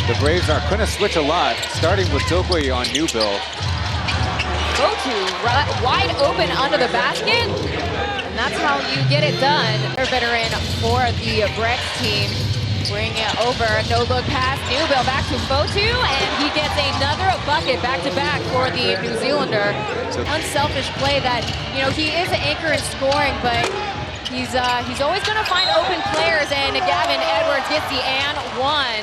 The Braves are going to switch a lot, starting with Goodwin on New Bill. Wide open under the basket, and that's how you get it done. They're veteran for the Brex team. Bring it over, no look pass, New Bill back to Fotu, and he gets another bucket back-to-back for the New Zealander. Unselfish play that, you know, he is an anchor in scoring, but he's always going to find open players, and Gavin Edwards gets the and one.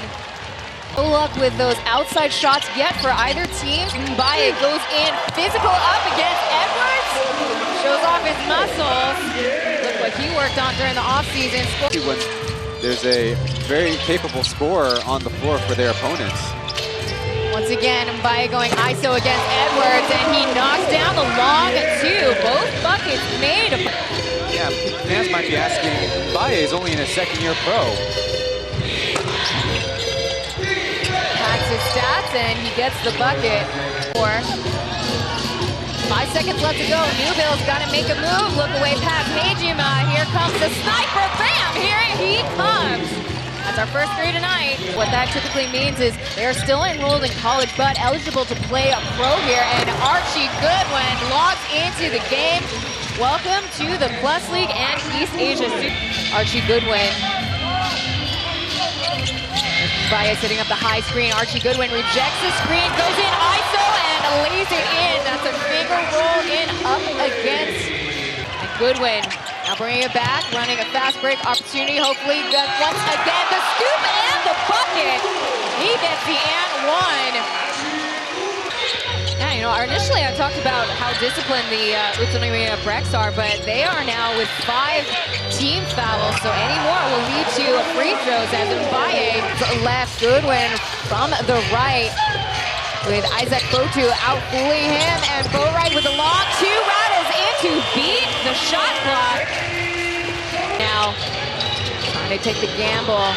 No luck with those outside shots yet for either team. Mbaye goes in, physical up against Edwards, shows off his muscles. Look what he worked on during the offseason. When there's a very capable scorer on the floor for their opponents. Once again, Mbaye going ISO against Edwards, and he knocks down the long two. Both buckets made. Yeah, fans might be asking, Mbaye is only in his second-year pro. Packs his stats, and he gets the bucket. 5 seconds left to go. New Bill's got to make a move. Look away past Hejima. Here comes the sniper. Bam! Here he comes. That's our first three tonight. What that typically means is they're still enrolled in college, but eligible to play a pro here. And Archie Goodwin logs into the game. Welcome to the Plus League and East Asia. Archie Goodwin. Mbaye setting up the high screen. Archie Goodwin rejects the screen, goes in ISO, and lays it in. That's a finger roll in up against. And Goodwin now bringing it back, running a fast break opportunity. Hopefully, once again, the scoop and the bucket. He gets the and one. Yeah, you know, initially I talked about how disciplined the宇都宮Brex are, but they are now with 5 team fouls, so any more will lead to free throws as Mbaye left, Goodwin from the right with Isaac Fotu out fooling him, and Boatwright with a long two rattles in to beat the shot clock. Now, trying to take the gamble.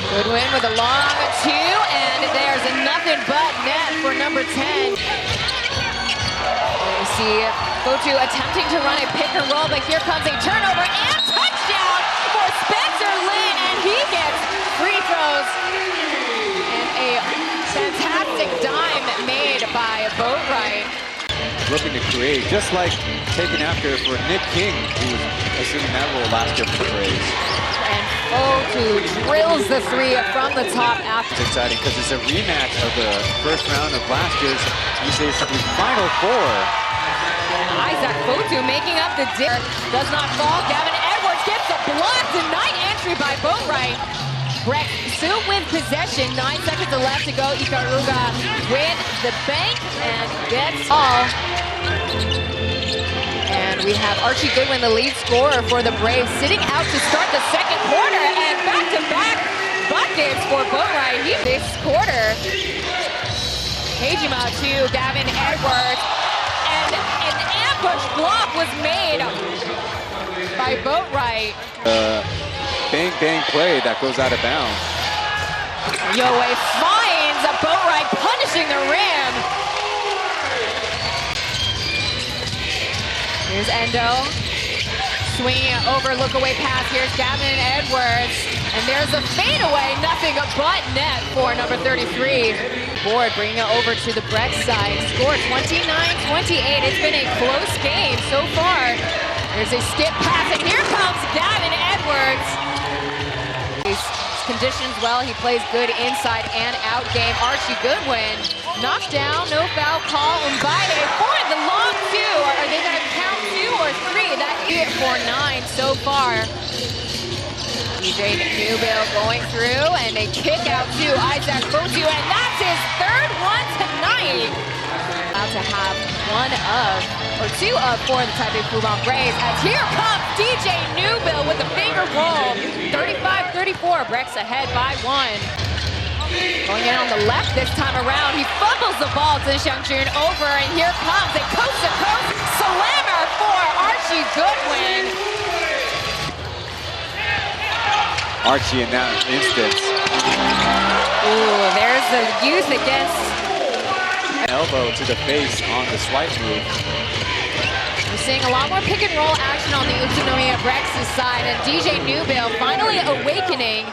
Goodwin with a long two, and there's a nothing but net for number 10. We see Fotu attempting to run a pick and roll, but here comes a turnover and touchdown for Spencer Lin, and he gets free throws. And a fantastic dime made by Boatwright. Looking to create, just like taken after for Nick King, who was assuming that role last year for the Braves. And Fotu drills the three from the top after. It's exciting because it's a rematch of the first round of last year's EASL Final Four. Isaac Fotu making up the dip. Does not fall. Gavin Edwards gets the block. Denied entry by Boatwright. Brex still with possession. 9 seconds left to go. Ikaruga with the bank and gets all. And we have Archie Goodwin, the lead scorer for the Braves, sitting out to start the second quarter, and back-to-back buckets for Boatwright. This quarter, Hejima to Gavin Edwards, and an ambush block was made by Boatwright. Bang play that goes out of bounds. Yoe finds a Boatwright punishing the rim. Here's Endo, swinging it over, look away pass. Here's Gavin Edwards, and there's a fadeaway, nothing but net for number 33. Board bringing it over to the Brex side. Score 29-28. It's been a close game so far. There's a skip pass, and here comes Gavin Edwards. He's conditions well. He plays good inside and out game. Archie Goodwin knocked down, no foul call. Mbaye for the long two. Are they going to count 2 or 3? That's it for 9 so far. DJ Newbill going through, and a kick out to Isaac Fotu, and that's his 3rd one tonight. About to have 2 of for the Taipei Fubon Braves, as here comes DJ Newbill with a finger roll. 35-34, Brex ahead by 1. Going in on the left this time around, he fumbles the ball to Xiangjun over, and here comes a coast-to-coast slammer for Archie Goodwin. Archie in that instance. Ooh, there's the youth against. Elbow to the face on the swipe move. We're seeing a lot more pick and roll action on the宇都宮Brex's side, and DJ Newbill finally awakening.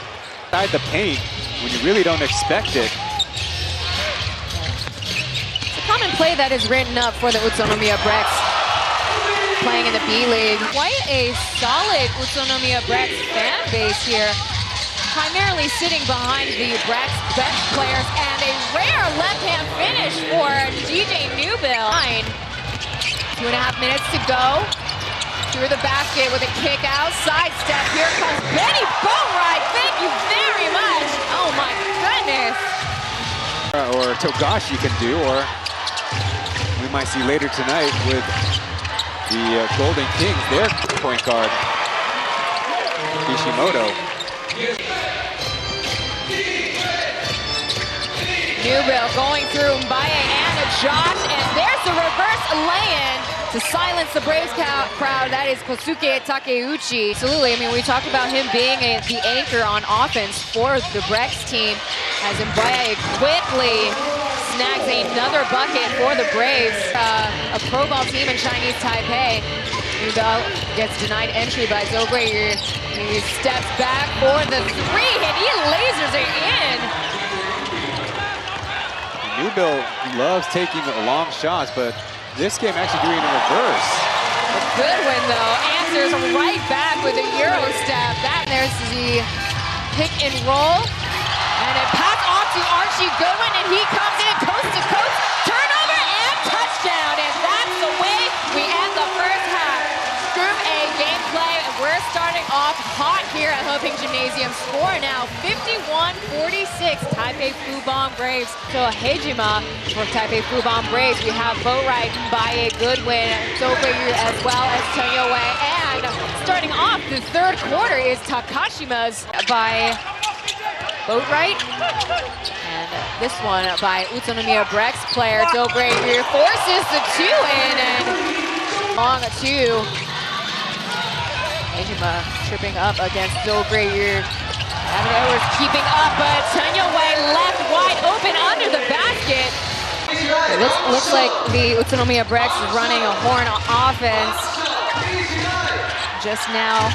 inside the paint when you really don't expect it. It's a common play that is written up for the Utsunomiya Brex, playing in the B-League. Quite a solid Utsunomiya Brex fan base here, primarily sitting behind the Brex bench players, and a rare left-hand finish for DJ Newbill. 2.5 minutes to go. Through the basket with a kick out, sidestep. Here comes Benny Boatwright. Thank you very much. Oh my goodness. Or Togashi can do, or we might see later tonight with the Golden Kings, their point guard, Kishimoto. Newbill going through Mbaye and Josh, and there's the reverse lay-in to silence the Braves crowd. That is Kosuke Takeuchi. Absolutely, I mean, we talked about him being the anchor on offense for the Brex team, as Mbaye quickly snags another bucket for the Braves. A pro ball team in Chinese Taipei. Newbill gets denied entry by Zogwei. He steps back for the three, and he lasers it in. Newbill loves taking long shots, but this game actually doing in reverse. Goodwin, though, answers right back with a Euro step. There's the pick and roll. And it pass off to Archie Goodwin, and he comes in coast to coast. Turnover and touchdown. And that's the way we end the first half. Group A gameplay. We're starting off hot here at Hoping Gymnasium. Score now 51-46. Taipei Fubon Braves. So Hejima for Taipei Fubon Braves. We have Boatwright, Mbaye, Goodwin, Zogwei as well as Tonyoue. And starting off the third quarter is Takashima's by Boatwright. And this one by Utsunomiya Brex player Zogwei forces the two-in, and long two. Hejima tripping up against Zogwei. Gavin Edwards keeping up, but Tonyoue left wide open under the basket. It looks like the Utsunomiya Brex is running a horn offense just now.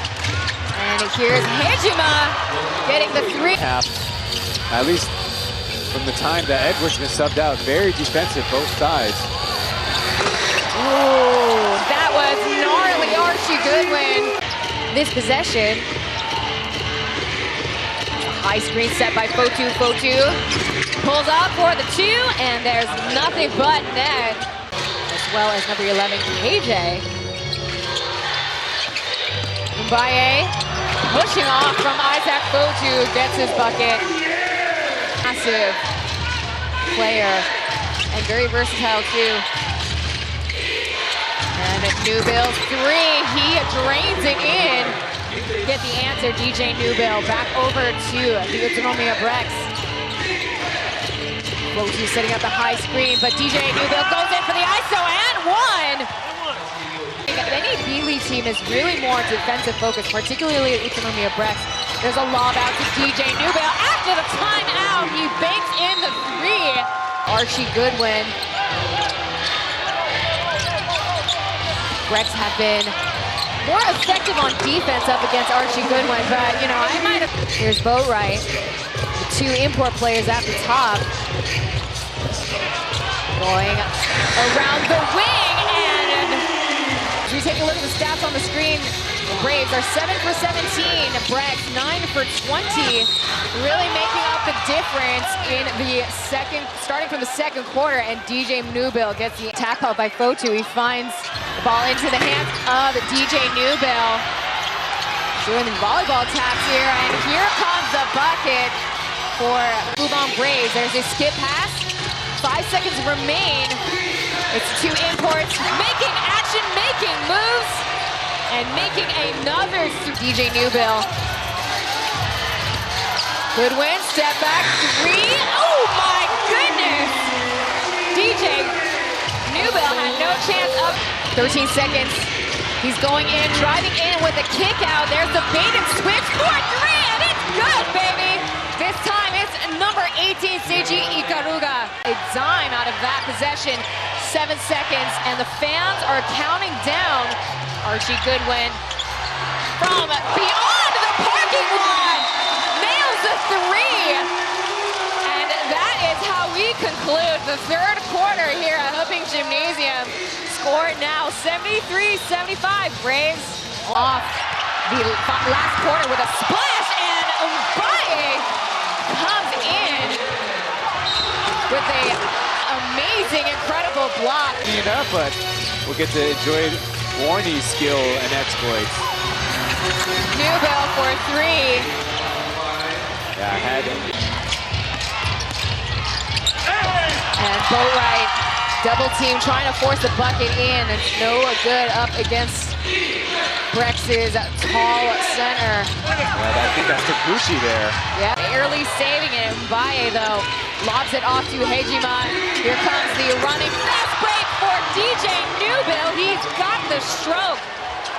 And here's Hejima getting the three. At least from the time that Edwards has been subbed out, very defensive both sides. Ooh, that was gnarly. Archie Goodwin. This possession. High screen set by Fotu. Fotu pulls up for the two, and there's nothing but net. As well as number 11, KJ. Mbaye pushing off from Isaac Fotu, gets his bucket. Massive player, and very versatile too. And Newbill's three, he drains it in. Get the answer, DJ Newbill. Back over to the Utsunomiya Brex. Fotu setting up the high screen, but DJ Newbill goes in for the ISO and one. Any B-League team is really more defensive focused, particularly at Utsunomiya Brex. There's a lob out to DJ Newbill. After the timeout, he banks in the three. Archie Goodwin. Brex have been more effective on defense up against Archie Goodwin, but, you know, I might have... Here's Boatwright. The two import players at the top. Going around the wing, and as we take a look at the stats on the screen, the Braves are 7 for 17, Brex 9 for 20, really making up the difference in the second, starting from the second quarter, and DJ Newbill gets the tap out by Fotu. He finds the ball into the hands of DJ Newbill. Doing the volleyball taps here, and here comes the bucket for Fubon Braves. There's a skip pass, 5 seconds remain. It's two imports, making action, making moves, and making another DJ Newbill. Goodwin, step back, three. Oh my goodness! DJ Newbill had no chance up. 13 seconds. He's going in, driving in with a kick out. There's the bait and switch for three, and it's good, baby! This time it's number 18, Seiji Ikaruga. A dime out of that possession. 7 seconds, and the fans are counting down. Archie Goodwin from beyond the parking lot nails the Blue. The third quarter here at Huping Gymnasium. Score now 73-75. Braves off the last quarter with a splash, and Mbaye comes in with a amazing, incredible block. It up, but we'll get to enjoy Warney's skill and exploits. Newbell for three. Yeah, had him. And Boatwright, double team, trying to force the bucket in. It's no good up against Brex's tall center. Yeah, I think that's Takuchi there. Yeah, barely saving it. Mbaye, though, lobs it off to Hejima. Here comes the running fast break for DJ Newbell. He's got the stroke.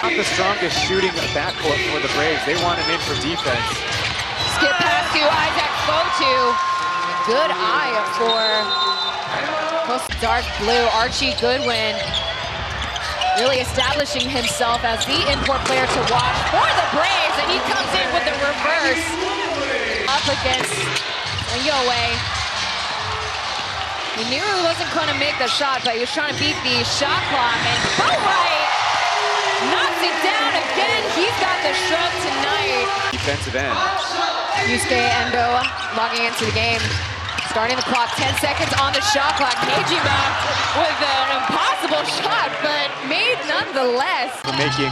Not the strongest shooting backcourt for the Braves. They want him in for defense. Skip pass to Isaac Fotu. Good eye for dark blue Archie Goodwin. Really establishing himself as the import player to watch for the Braves, and he comes in with the reverse up against Yoe. He knew he wasn't going to make the shot, but he was trying to beat the shot clock, and Boatwright knocks it down again. He's got the stroke tonight. Defensive end. Yusuke Endo logging into the game. Starting the clock, 10 seconds on the shot clock. Hejima with an impossible shot, but made nonetheless. Making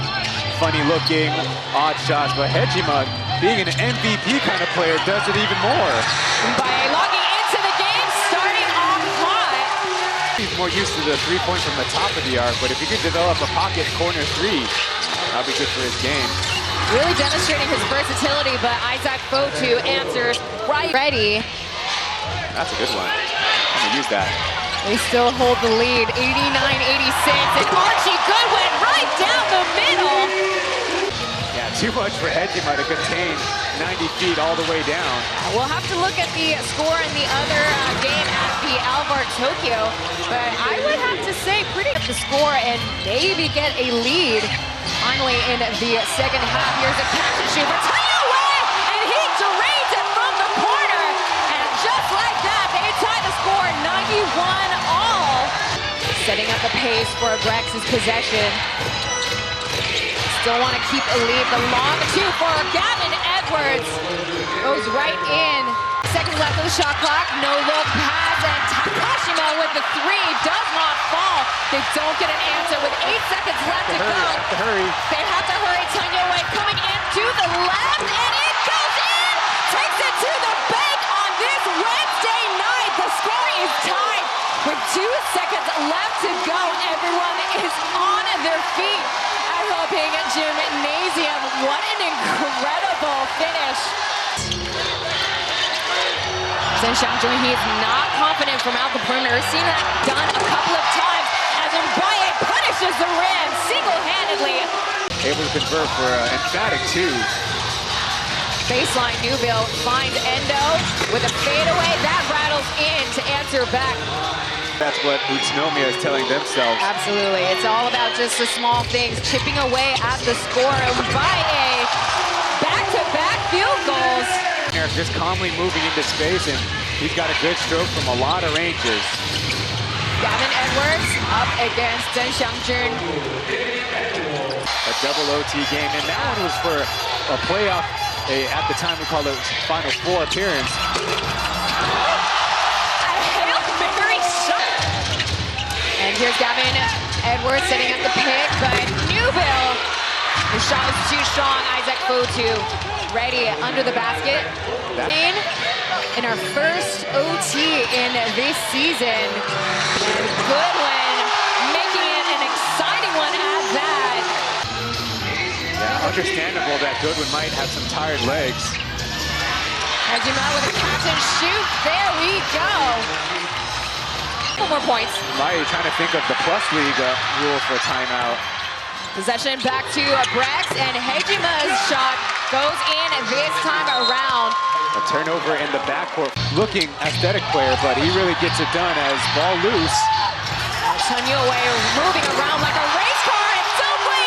funny-looking, odd shots, but Hejima, being an MVP kind of player, does it even more. By logging into the game, starting off hot. He's more used to the three-point from the top of the arc, but if he could develop a pocket corner three, that'll be good for his game. Really demonstrating his versatility, but Isaac Fotu answers right. Ready. That's a good one. I'm gonna use that. They still hold the lead, 89-86, and Archie Goodwin right down the middle. Yeah, too much for Hejima to contain 90 feet all the way down. We'll have to look at the score in the other game at the Alvar Tokyo, but I would have to say pretty good the score and maybe get a lead. Finally in the second half, here's a catch and shoot for Taiyue, and he drains it from the corner, and just like that, they tie the score 91-all. Setting up the pace for Brex's possession. Still want to keep a lead. The long two for Gavin Edwards goes right in. Seconds left of the shot clock. No look pass, and Takashima with the three does not fall. They don't get an answer with 8 seconds left to go. Hurry. They have to hurry. Taiyue coming in to the left, and it goes in. Takes it to the bank on this Wednesday night. The score is tied with 2 seconds left to go. Everyone is on their feet at Huping Gymnasium. What an incredible finish. Zhen Xiangjun, he is not confident from out the perimeter. We've seen that done a couple of times as Mbaye punishes the rim single-handedly. Able to convert for an emphatic two. Baseline Newville finds Endo with a fadeaway. That rattles in to answer back. That's what Utsunomiya is telling themselves. Absolutely. It's all about just the small things, chipping away at the score. Mbaye, back-to-back field goals. Just calmly moving into space, and he's got a good stroke from a lot of ranges. Gavin Edwards up against Zhen Xiangjun. A double OT game, and that one was for a playoff, at the time we called it Final Four appearance. A Hail Mary shot. And here's Gavin Edwards setting up the pick, but Newville, the shot was too strong. Isaac Fotu ready under the basket. In our first OT in this season. And Goodwin making it an exciting one at that. Yeah, understandable that Goodwin might have some tired legs. Hejima with a catch and shoot. There we go. Couple more points. Maya trying to think of the plus league rules for a timeout. Possession back to Brex, and Hejima's shot goes in this time around. A turnover in the backcourt. Looking aesthetic player, but he really gets it done as ball loose. Taiyue moving around like a race car, and Silver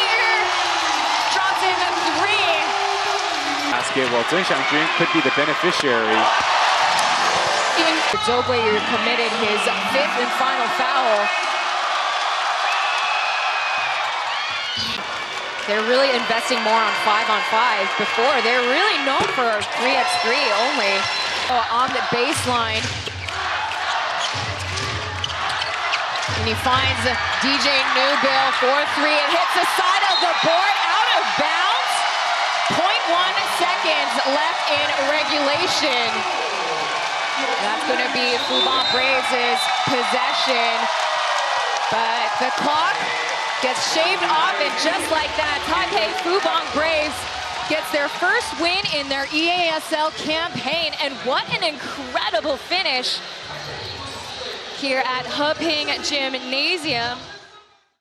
drops in the three. Basket, well, Zhen Xiangjun could be the beneficiary. Even Goodwin committed his 5th and final foul. They're really investing more on 5-on-5. Before, they're really known for 3x3 only. On the baseline. And he finds DJ Newbill for 3. It hits the side of the board, out of bounds. 0.1 seconds left in regulation. That's going to be Fubon Braves' possession. But the clock gets shaved off, and just like that, Taipei Fubon Braves gets their first win in their EASL campaign. And what an incredible finish here at Heping Gymnasium.